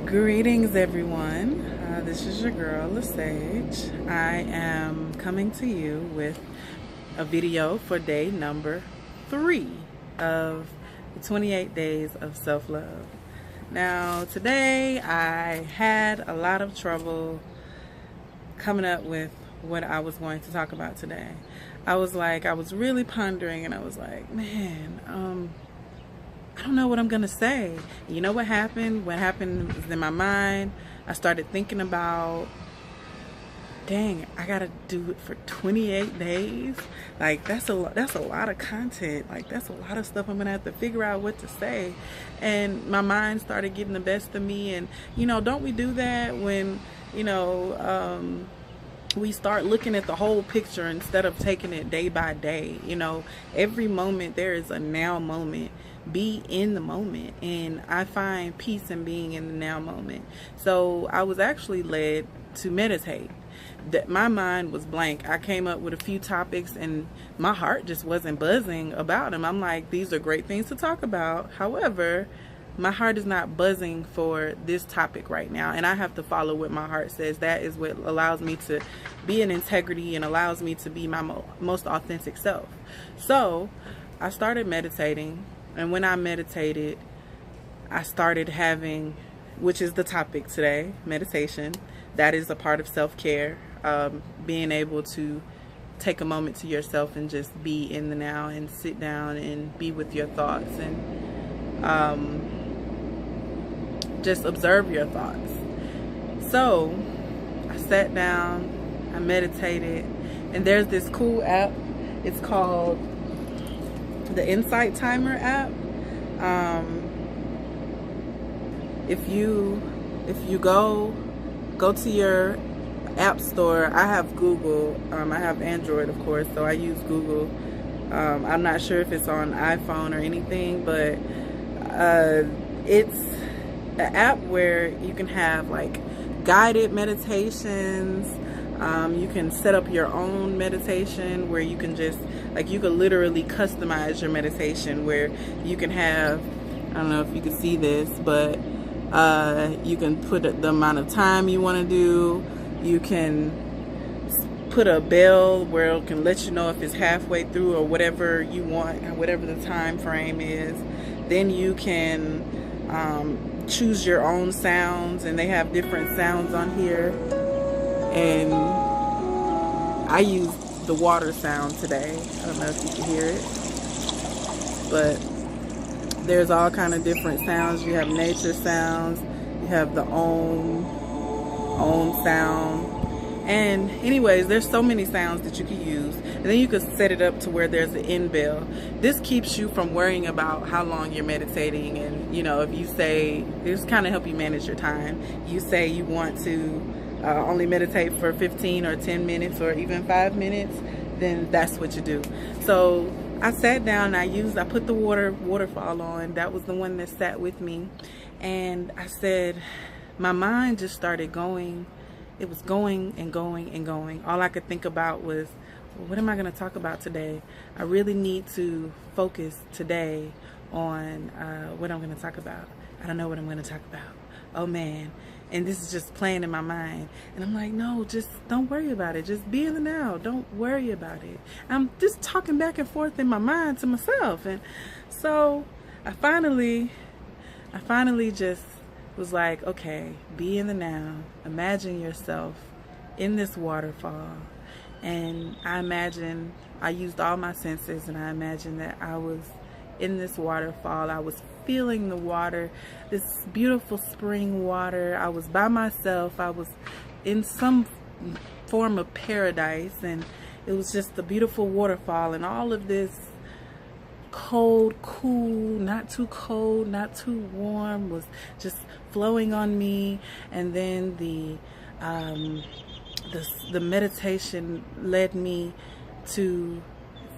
Greetings, everyone. This is your girl, Lesage. I am coming to you with a video for day number 3 of the 28 days of self-love. Now, today I had a lot of trouble coming up with what I was going to talk about today. I was really pondering, and I was like, man, I don't know what I'm gonna say. You know what happened? What happened was in my mind, I started thinking about, dang, I gotta do it for 28 days. Like, that's a lot of content. Like, that's a lot of stuff I'm gonna have to figure out what to say. And my mind started getting the best of me. And, you know, don't we do that when, you know, we start looking at the whole picture instead of taking it day by day? You know, every moment there is a now moment. Be in the moment, and I find peace in being in the now moment. So I was actually led to meditate. That my mind was blank. I came up with a few topics and my heart just wasn't buzzing about them. I'm like, these are great things to talk about. However, my heart is not buzzing for this topic right now, and I have to follow what my heart says. That is what allows me to be in integrity and allows me to be my most authentic self. So I started meditating. And when I meditated, I started having, which is the topic today, meditation. That is a part of self-care, being able to take a moment to yourself and just be in the now and sit down and be with your thoughts and just observe your thoughts. So I sat down, I meditated, and there's this cool app. It's called the Insight Timer app. If you go to your app store, I have Google, I have Android, of course, so I use Google. I'm not sure if it's on iPhone or anything, but it's an app where you can have like guided meditations. You can set up your own meditation where you can just, like, you could literally customize your meditation where you can have, I don't know if you can see this, but you can put the amount of time you want to do. You can put a bell where it can let you know if it's halfway through or whatever you want, whatever the time frame is. Then you can choose your own sounds, and they have different sounds on here. And I used the water sound today. I don't know if you can hear it, but there's all kind of different sounds. You have nature sounds, you have the Om sound, and anyways, there's so many sounds that you can use. And then you could set it up to where there's an end bell. This keeps you from worrying about how long you're meditating. And, you know, if you say, this kind of help you manage your time. You say you want to only meditate for 15 or 10 minutes or even 5 minutes, then that's what you do. So I sat down, I put the waterfall on. That was the one that sat with me. And I said, my mind just started going. It was going and going and going. All I could think about was, well, what am I going to talk about today? I really need to focus today on what I'm going to talk about. I don't know what I'm going to talk about. Oh man. And this is just playing in my mind. And I'm like, no, just don't worry about it. Just be in the now. Don't worry about it. I'm just talking back and forth in my mind to myself. And so I finally just was like, okay, be in the now. Imagine yourself in this waterfall. And I used all my senses, and I imagined that I was in this waterfall. I was feeling the water, this beautiful spring water. I was by myself. I was in some form of paradise, and it was just a beautiful waterfall, and all of this cold, cool, not too cold, not too warm, was just flowing on me. And then the meditation led me to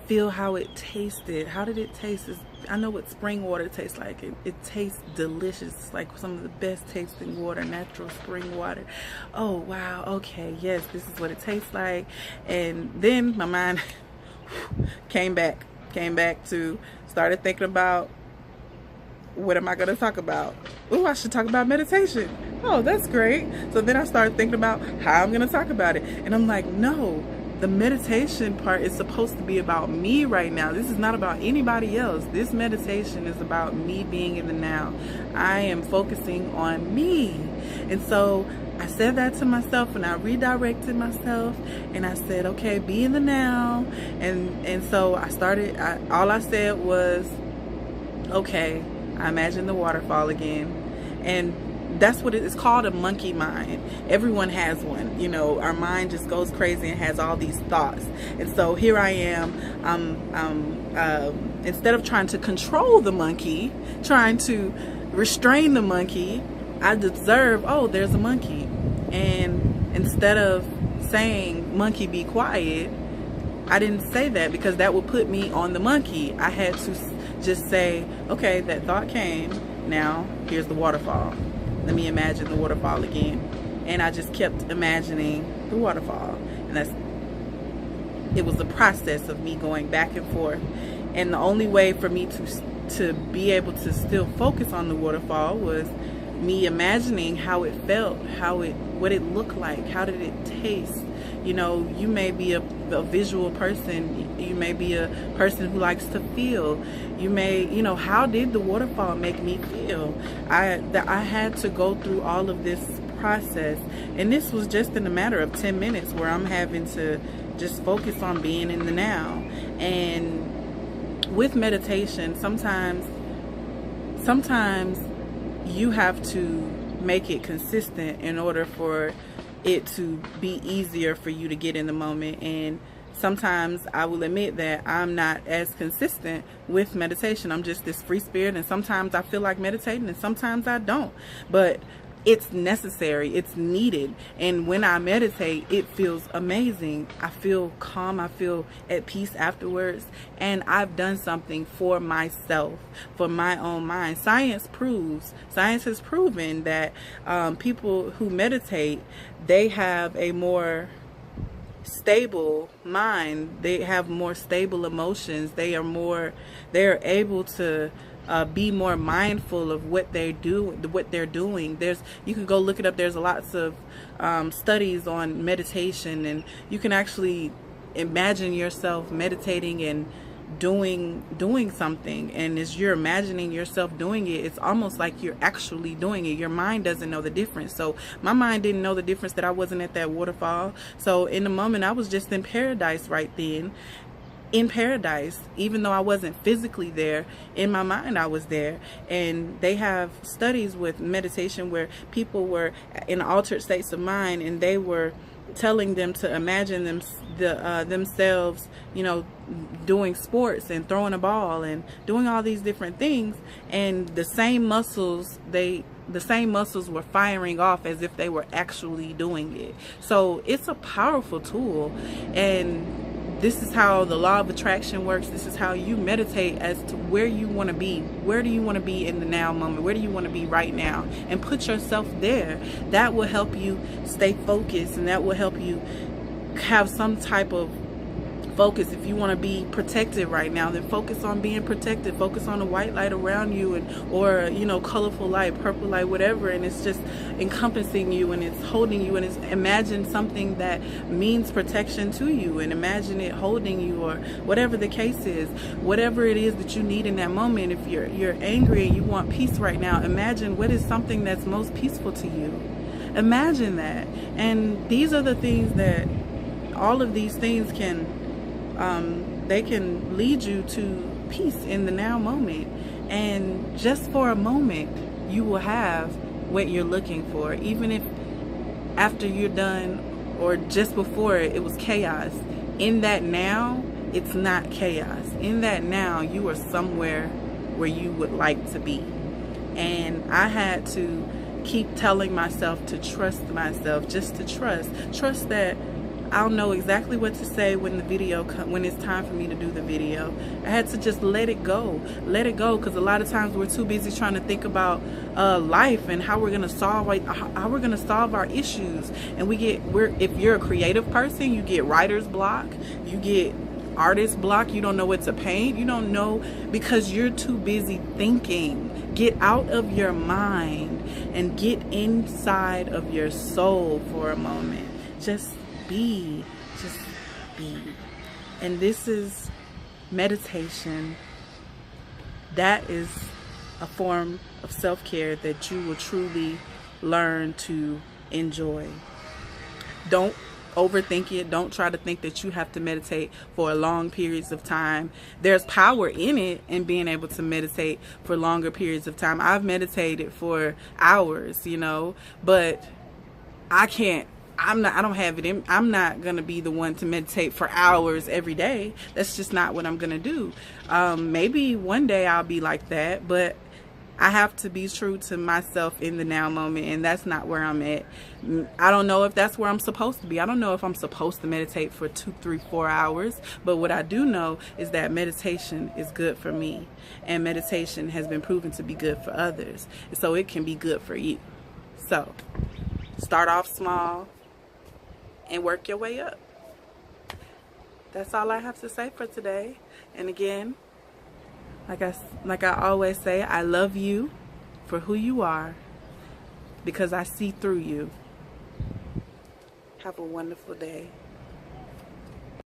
feel how it tasted. How did it taste? I know what spring water tastes like. It tastes delicious. It's like some of the best tasting water, natural spring water. Oh wow, okay, yes, this is what it tastes like. And then my mind came back to, started thinking about, what am I going to talk about? Oh, I should talk about meditation. oh, that's great. So then I started thinking about how I'm going to talk about it. And I'm like, no, the meditation part is supposed to be about me right now. This is not about anybody else. This meditation is about me being in the now. I am focusing on me. And so I said that to myself, and I redirected myself, and I said, okay, be in the now. And so I started, all I said was, okay, I imagine the waterfall again. And that's what it's called, a monkey mind. Everyone has one. You know, our mind just goes crazy and has all these thoughts. And so here I am, instead of trying to control the monkey, trying to restrain the monkey, I observe, oh, there's a monkey. And instead of saying, monkey, be quiet, I didn't say that, because that would put me on the monkey. I had to just say, okay, that thought came. Now, here's the waterfall. Let me imagine the waterfall again. And I just kept imagining the waterfall. And it was the process of me going back and forth. And the only way for me to be able to still focus on the waterfall was me imagining how it felt, what it looked like, how did it taste. You know, you may be a visual person, you may be a person who likes to feel. You may, you know, how did the waterfall make me feel? I had to go through all of this process, and this was just in a matter of 10 minutes where I'm having to just focus on being in the now. And with meditation, sometimes you have to make it consistent in order for it to be easier for you to get in the moment. And sometimes I will admit that I'm not as consistent with meditation. I'm just this free spirit, and sometimes I feel like meditating and sometimes I don't. But it's necessary, it's needed. And when I meditate, it feels amazing. I feel calm, I feel at peace afterwards. And I've done something for myself, for my own mind. Science has proven that people who meditate, they have a more stable mind, they have more stable emotions, they are able to be more mindful of what they're doing. You can go look it up. There's lots of studies on meditation, and you can actually imagine yourself meditating and doing something, and as you're imagining yourself doing it, it's almost like you're actually doing it. Your mind doesn't know the difference. So my mind didn't know the difference that I wasn't at that waterfall. So in the moment, I was just in paradise right then. In paradise, even though I wasn't physically there, in my mind I was there. And they have studies with meditation where people were in altered states of mind, and they were telling them to imagine themselves, you know, doing sports and throwing a ball and doing all these different things, and the same muscles were firing off as if they were actually doing it. So it's a powerful tool, and this is how the law of attraction works. This is how you meditate as to where you want to be. Where do you want to be in the now moment? Where do you want to be right now? And put yourself there. That will help you stay focused, and that will help you have some type of focus. If you want to be protected right now, then focus on being protected. Focus on the white light around you, or you know, colorful light, purple light, whatever, and it's just encompassing you, and it's holding you, and it's imagine something that means protection to you, and imagine it holding you, or whatever the case is, whatever it is that you need in that moment. If you're angry and you want peace right now, imagine what is something that's most peaceful to you. Imagine that. And these are the things that, all of these things can they can lead you to peace in the now moment. And just for a moment, you will have what you're looking for. Even if after you're done, or just before it was chaos, in that now, it's not chaos. In that now, you are somewhere where you would like to be. And I had to keep telling myself to trust myself, just to trust that I'll know exactly what to say when when it's time for me to do the video. I had to just let it go, because a lot of times we're too busy trying to think about life and how we're gonna solve our issues. And if you're a creative person, you get writer's block, you get artist block. You don't know what to paint. You don't know, because you're too busy thinking. Get out of your mind and get inside of your soul for a moment. Just be. Just be. And this is meditation. That is a form of self-care that you will truly learn to enjoy. Don't overthink it. Don't try to think that you have to meditate for long periods of time. There's power in it, in being able to meditate for longer periods of time. I've meditated for hours, you know, but I don't have it in. I'm not going to be the one to meditate for hours every day. That's just not what I'm going to do. Maybe one day I'll be like that, but I have to be true to myself in the now moment, and that's not where I'm at. I don't know if that's where I'm supposed to be. I don't know if I'm supposed to meditate for 2, 3, 4 hours, but what I do know is that meditation is good for me, and meditation has been proven to be good for others, so it can be good for you. So start off small and work your way up. That's all I have to say for today. And again, like I always say, I love you for who you are, because I see through you. Have a wonderful day.